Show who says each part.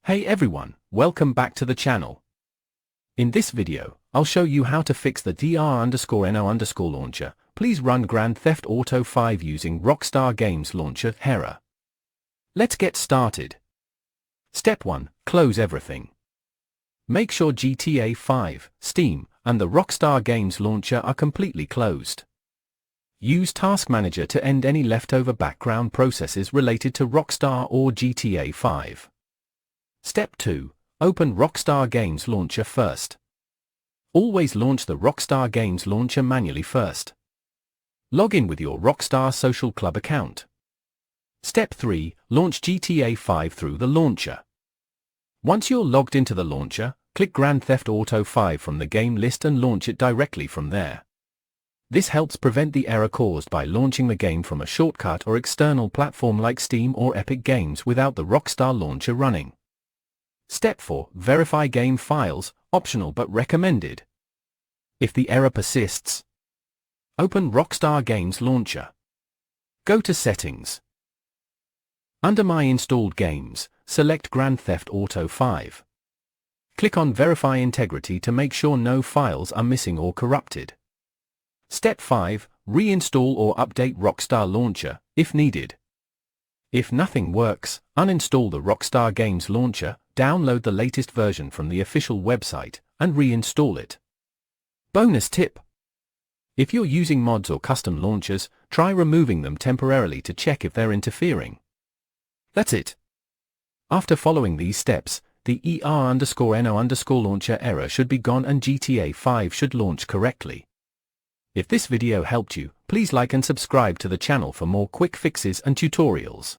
Speaker 1: Hey everyone, welcome back to the channel. In this video, I'll show you how to fix the dr_no_ launcher. Please run Grand Theft Auto 5 using Rockstar Games Launcher error. Let's get started. Step 1. Close everything. Make sure GTA 5, Steam, and the Rockstar Games Launcher are completely closed. Use Task Manager to end any leftover background processes related to Rockstar or GTA 5. Step 2. Open Rockstar Games Launcher first. Always launch the Rockstar Games Launcher manually first. Log in with your Rockstar Social Club account. Step 3. Launch GTA 5 through the launcher. Once you're logged into the launcher, click Grand Theft Auto 5 from the game list and launch it directly from there. This helps prevent the error caused by launching the game from a shortcut or external platform like Steam or Epic Games without the Rockstar launcher running. Step 4. Verify game files, optional but recommended. If the error persists, open Rockstar Games Launcher. Go to Settings. Under My Installed Games, select Grand Theft Auto 5. Click on Verify Integrity to make sure no files are missing or corrupted. Step 5. Reinstall or update Rockstar Launcher, if needed. If nothing works, uninstall the Rockstar Games Launcher, download the latest version from the official website, and reinstall it. Bonus tip: if you're using mods or custom launchers, try removing them temporarily to check if they're interfering. That's it. After following these steps, the ER_NO_ launcher error should be gone and GTA 5 should launch correctly. If this video helped you, please like and subscribe to the channel for more quick fixes and tutorials.